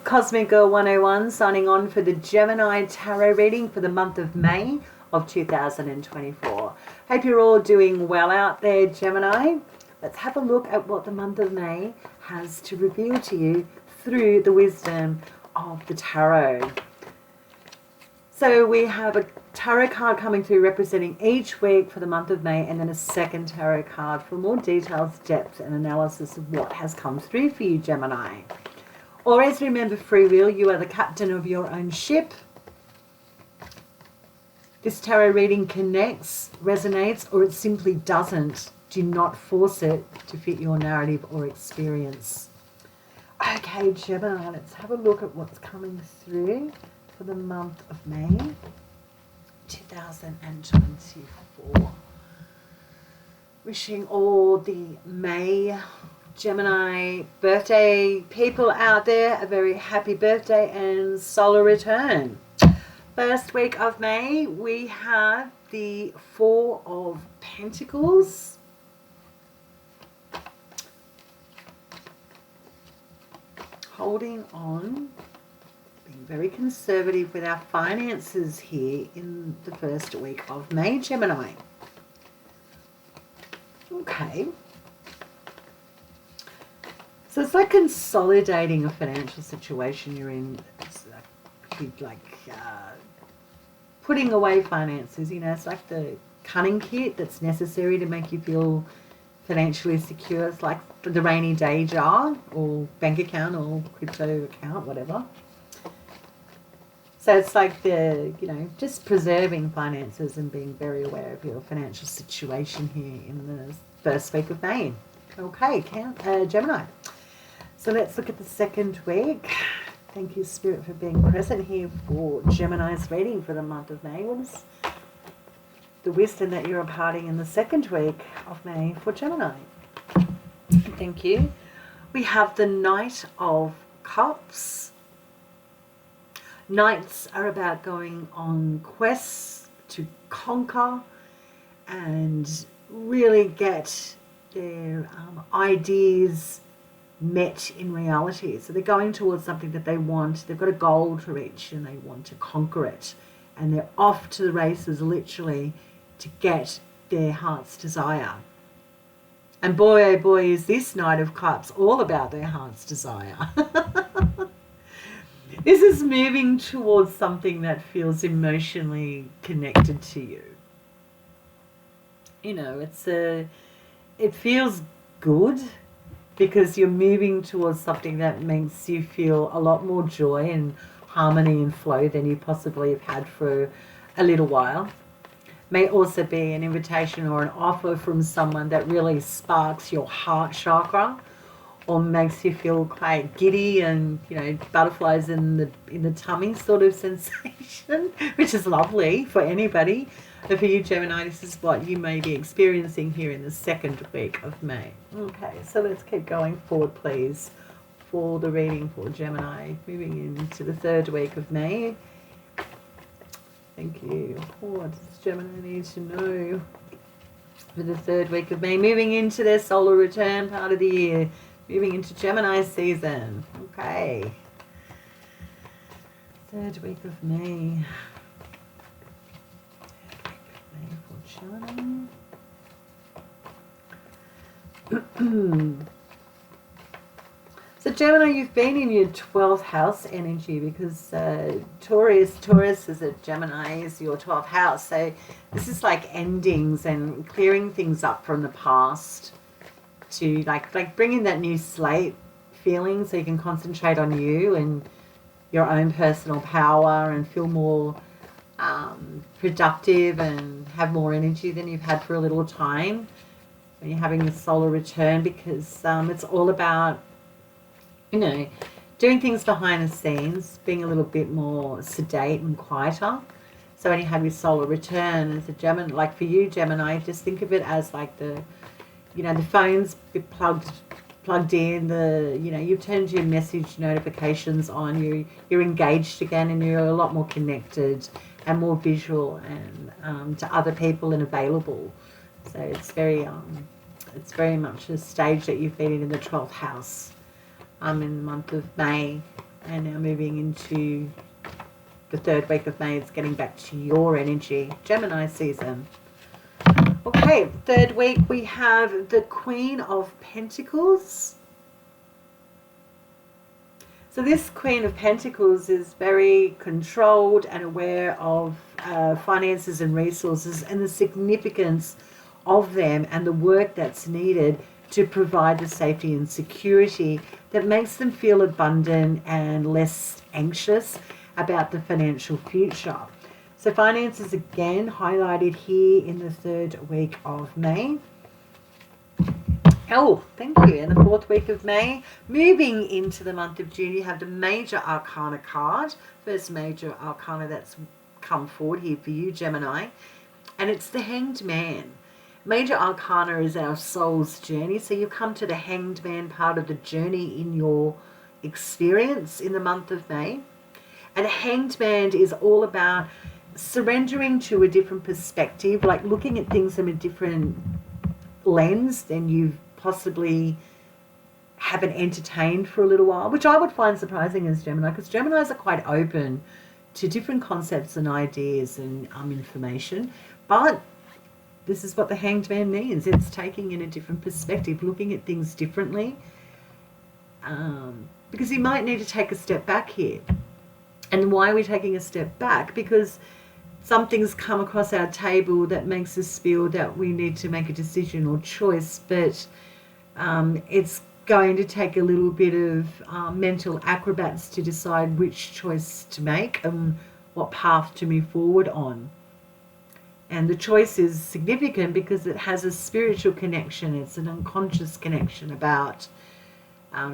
Cosmic Girl 101 signing on for the Gemini Tarot reading for the month of May of 2024. Hope you're all doing well out there, Gemini. Let's have a look at what the month of May has to reveal to you through the wisdom of the tarot. So we have a tarot card coming through representing each week for the month of May, and then a second tarot card for more details, depth and analysis of what has come through for you, Gemini. Always remember free will. You are the captain of your own ship. This tarot reading connects, resonates, or it simply doesn't. Do not force it to fit your narrative or experience. Okay, Gemini, let's have a look at what's coming through for the month of May 2024. Wishing all the May Gemini birthday people out there a very happy birthday and solar return. First week of May, we have the Four of Pentacles. Holding on, being very conservative with our finances here in the first week of May, Gemini. Okay. So it's like consolidating a financial situation you're in. It's like putting away finances, you know, it's like the cunning kit that's necessary to make you feel financially secure. It's like the rainy day jar or bank account or crypto account, whatever. So it's like the, you know, just preserving finances and being very aware of your financial situation here in the first week of May. Okay, Gemini. So let's look at the second week. Thank you, Spirit, for being present here for Gemini's reading for the month of May. What is the wisdom that you're imparting in the second week of May for Gemini? Thank you. We have the Knight of Cups. Knights are about going on quests to conquer and really get their ideas met in reality. So they're going towards something that they want. They've got a goal to reach and they want to conquer it. And they're off to the races literally to get their heart's desire. And boy, oh boy, is this Knight of Cups all about their heart's desire. This is moving towards something that feels emotionally connected to you. You know, it feels good because you're moving towards something that makes you feel a lot more joy and harmony and flow than you possibly have had for a little while. May also be an invitation or an offer from someone that really sparks your heart chakra or makes you feel quite giddy and, you know, butterflies in the tummy sort of sensation, which is lovely for anybody. But for you, Gemini, this is what you may be experiencing here in the second week of May. Okay, so let's keep going forward, please, for the reading for Gemini. Moving into the third week of May. Thank you. What does Gemini need to know for the third week of May? Moving into their solar return part of the year. Moving into Gemini season. Okay. Third week of May. So Gemini, you've been in your 12th house energy because Taurus is a Gemini, is your 12th house. So this is like endings and clearing things up from the past to like bringing that new slate feeling so you can concentrate on you and your own personal power and feel more productive and have more energy than you've had for a little time when you're having the solar return, because it's all about, you know, doing things behind the scenes, being a little bit more sedate and quieter. So when you have your solar return as a Gemini, like for you, Gemini, just think of it as like the, you know, the phone's plugged in, you know, you've turned your message notifications on, you're engaged again and you're a lot more connected and more visual and to other people and available. So it's very much a stage that you've been in the 12th house in the month of May. And now moving into the third week of May, it's getting back to your energy, Gemini season. Okay, third week we have the Queen of Pentacles. So this Queen of Pentacles is very controlled and aware of finances and resources and the significance of them and the work that's needed to provide the safety and security that makes them feel abundant and less anxious about the financial future. So finances again highlighted here in the third week of May. Oh, thank you. In the fourth week of May, moving into the month of June, you have the Major Arcana card. First Major Arcana that's come forward here for you, Gemini. And it's the Hanged Man. Major Arcana is our soul's journey. So you've come to the Hanged Man part of the journey in your experience in the month of May. And a Hanged Man is all about surrendering to a different perspective, like looking at things from a different lens than you've possibly haven't entertained for a little while, which I would find surprising as Gemini, because Geminis are quite open to different concepts and ideas and information. But this is what the Hanged Man means. It's taking in a different perspective, looking at things differently, because you might need to take a step back here. And why are we taking a step back? Because something's come across our table that makes us feel that we need to make a decision or choice, but it's going to take a little bit of mental acrobats to decide which choice to make and what path to move forward on. And the choice is significant because it has a spiritual connection. It's an unconscious connection about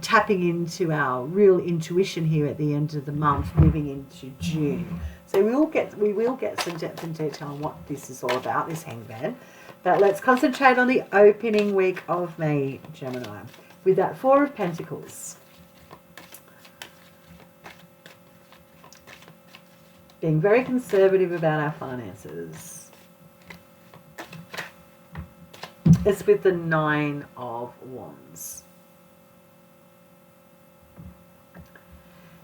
tapping into our real intuition here at the end of the month, moving into June. So we will get some depth and detail on what this is all about, this Hanged Man. But let's concentrate on the opening week of May, Gemini, with that Four of Pentacles. Being very conservative about our finances. It's with the Nine of Wands.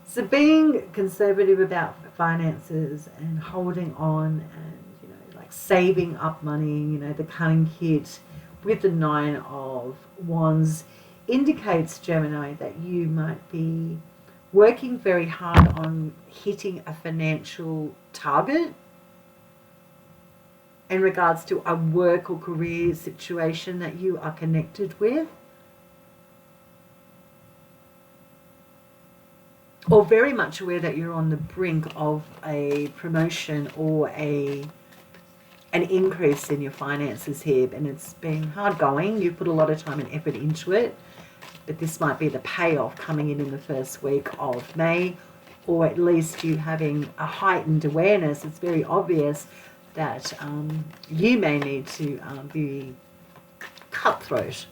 So being conservative about finances and holding on and, like saving up money, the cunning kit with the Nine of Wands indicates, Gemini, that you might be working very hard on hitting a financial target in regards to a work or career situation that you are connected with. Or very much aware that you're on the brink of a promotion or an increase in your finances here, and it's been hard going. You've put a lot of time and effort into it, but this might be the payoff coming in the first week of May, or at least you having a heightened awareness. It's very obvious that you may need to be cutthroat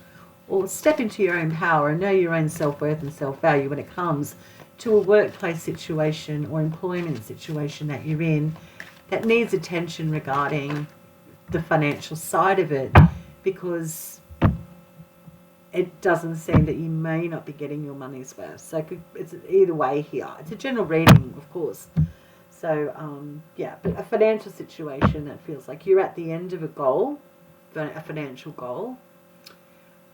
or step into your own power and know your own self-worth and self-value when it comes to a workplace situation or employment situation that you're in that needs attention regarding the financial side of it, because it doesn't seem that you may not be getting your money's worth. So it's either way here. It's a general reading, of course. So, yeah, but a financial situation that feels like you're at the end of a goal, a financial goal,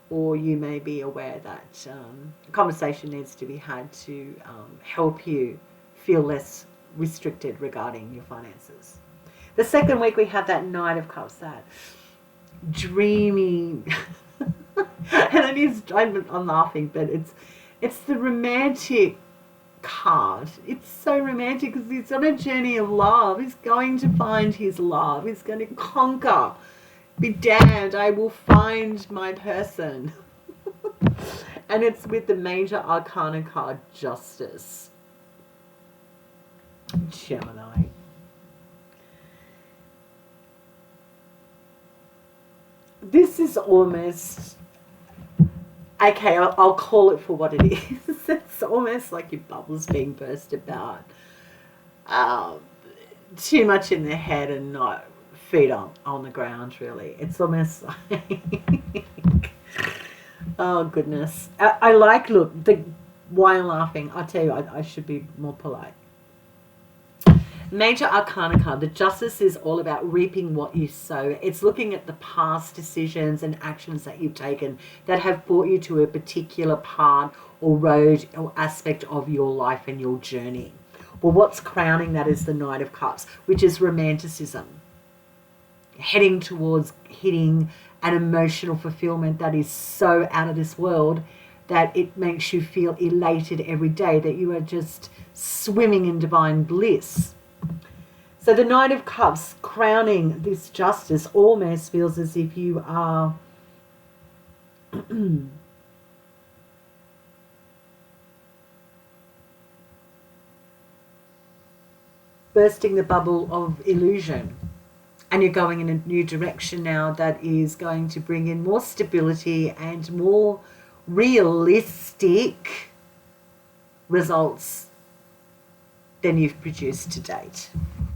or you may be aware that a conversation needs to be had to help you feel less restricted regarding your finances. The second week we have that Knight of Cups, that dreamy, and it is, I'm laughing, but it's the romantic card. It's so romantic because he's on a journey of love. He's going to find his love. He's going to conquer. Be damned, I will find my person. And it's with the Major Arcana card, Justice. Gemini. This is almost, okay, I'll call it for what it is. It's almost like your bubbles being burst about. Too much in the head and not feet on the ground, really. It's almost like, oh goodness. I like, look, Why I'm laughing? I'll tell you, I should be more polite. Major Arcana card, the Justice, is all about reaping what you sow. It's looking at the past decisions and actions that you've taken that have brought you to a particular part or road or aspect of your life and your journey. Well, what's crowning that is the Knight of Cups, which is romanticism. Heading towards hitting an emotional fulfillment that is so out of this world that it makes you feel elated every day, that you are just swimming in divine bliss. So the Knight of Cups crowning this Justice almost feels as if you are bursting the bubble of illusion, and you're going in a new direction now that is going to bring in more stability and more realistic results than you've produced to date.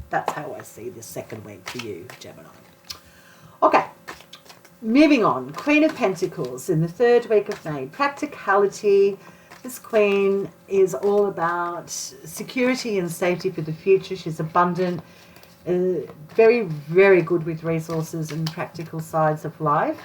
That's how I see the second week for you, Gemini. Okay, moving on. Queen of Pentacles in the third week of May. Practicality. This Queen is all about security and safety for the future. She's abundant, very, very good with resources and practical sides of life.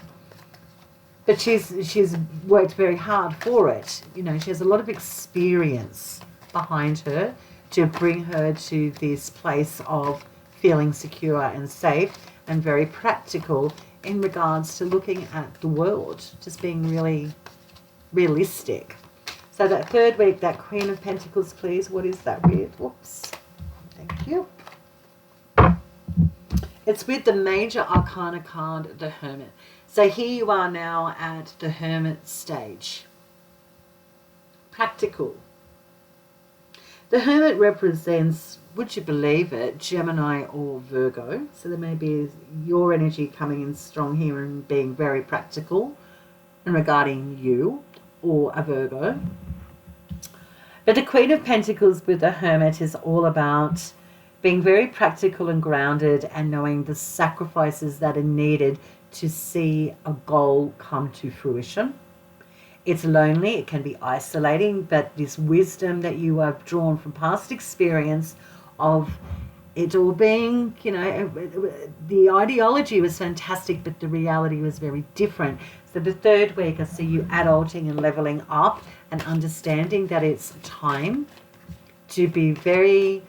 But she's worked very hard for it. You know, she has a lot of experience behind her to bring her to this place of feeling secure and safe, and very practical in regards to looking at the world, just being really realistic. So that third week, that Queen of Pentacles, please, what is that with? Whoops. Thank you. It's with the Major Arcana card, the Hermit. So here you are now at the Hermit stage. Practical. The Hermit represents, would you believe it, Gemini or Virgo. So there may be your energy coming in strong here and being very practical and regarding you, or a Virgo. But the Queen of Pentacles with the Hermit is all about being very practical and grounded and knowing the sacrifices that are needed to see a goal come to fruition. It's lonely, it can be isolating, but this wisdom that you have drawn from past experience of it all being, you know, the ideology was fantastic, but the reality was very different. So the third week, I see you adulting and leveling up and understanding that it's time to be very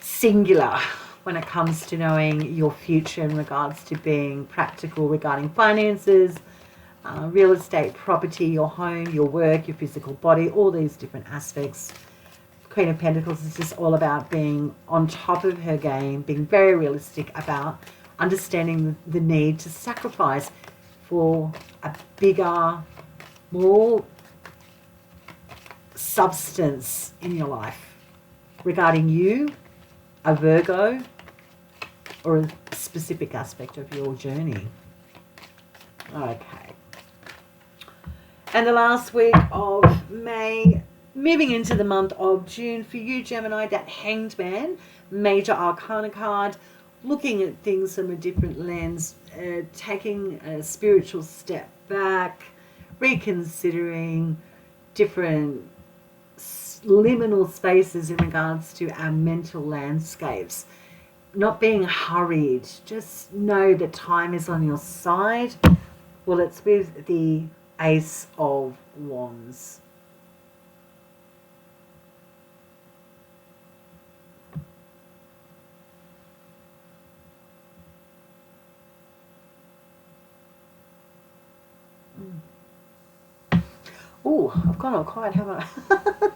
singular when it comes to knowing your future in regards to being practical regarding finances, real estate, property, your home, your work, your physical body, all these different aspects. Queen of Pentacles is just all about being on top of her game, being very realistic about understanding the need to sacrifice for a bigger, more substance in your life regarding you, a Virgo, or a specific aspect of your journey. Okay. And the last week of May, moving into the month of June for you, Gemini, that Hanged Man, Major Arcana card, looking at things from a different lens, taking a spiritual step back, reconsidering different liminal spaces in regards to our mental landscapes. Not being hurried, just know that time is on your side. Well, it's with the Ace of Wands. Oh, I've gone all quiet, haven't I?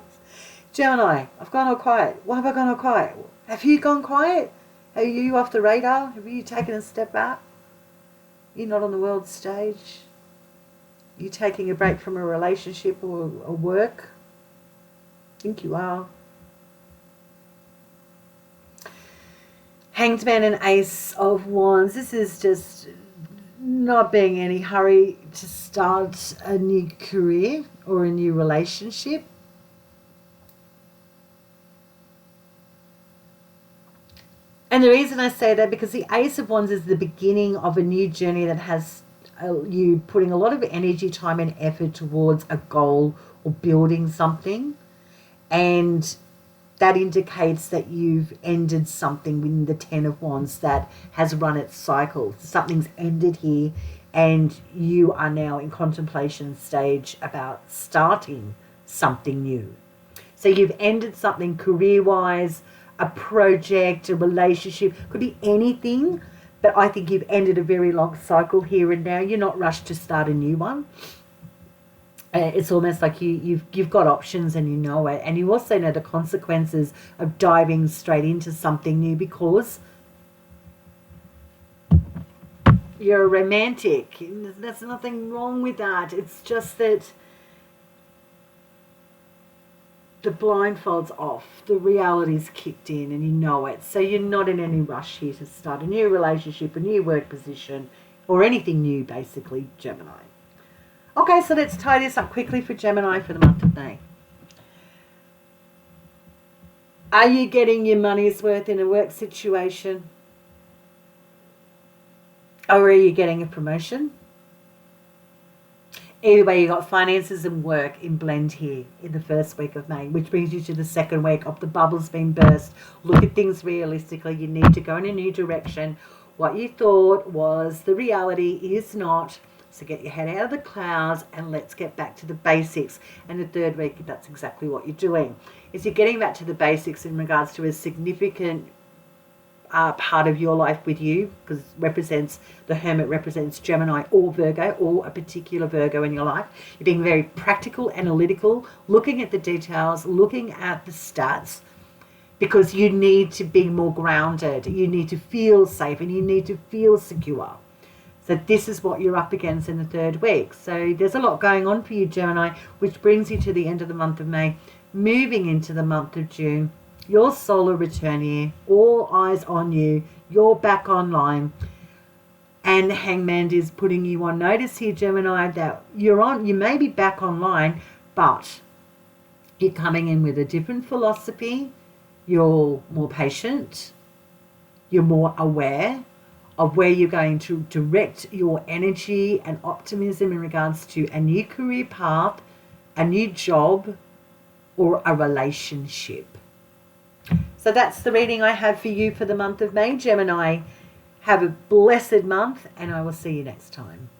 Gemini, I've gone all quiet. Why have I gone all quiet? Have you gone quiet? Are you off the radar? Have you taken a step back? You're not on the world stage? You taking a break from a relationship or a work? I think you are. Hanged Man and Ace of Wands. This is just not being in any hurry to start a new career or a new relationship. And the reason I say that, because the Ace of Wands is the beginning of a new journey that has you putting a lot of energy, time and effort towards a goal or building something, and that indicates that you've ended something within the Ten of Wands that has run its cycle. Something's ended here, and you are now in contemplation stage about starting something new. So you've ended something career-wise, a project, a relationship, could be anything, but I think you've ended a very long cycle here and now. You're not rushed to start a new one. It's almost like you've got options and you know it, and you also know the consequences of diving straight into something new, because you're a romantic. There's nothing wrong with that. It's just that the blindfold's off, the reality's kicked in, and you know it. So you're not in any rush here to start a new relationship, a new work position, or anything new, basically, Gemini. Okay, so let's tie this up quickly for Gemini for the month of May. Are you getting your money's worth in a work situation? Or are you getting a promotion? Either way, you got finances and work in blend here in the first week of May, which brings you to the second week of the bubble's been burst. Look at things realistically. You need to go in a new direction. What you thought was the reality is not. So get your head out of the clouds and let's get back to the basics. And the third week, that's exactly what you're doing. Is you're getting back to the basics in regards to a significant part of your life with you, because the Hermit represents Gemini or Virgo, or a particular Virgo in your life. You're being very practical, analytical, looking at the details, looking at the stats, because you need to be more grounded. You need to feel safe and you need to feel secure. So this is what you're up against in the third week. So there's a lot going on for you, Gemini, which brings you to the end of the month of May, moving into the month of June. Your solar return here, all eyes on you, you're back online. And the Hangman is putting you on notice here, Gemini, that you may be back online, but you're coming in with a different philosophy. You're more patient. You're more aware of where you're going to direct your energy and optimism in regards to a new career path, a new job, or a relationship. So that's the reading I have for you for the month of May, Gemini. Have a blessed month, and I will see you next time.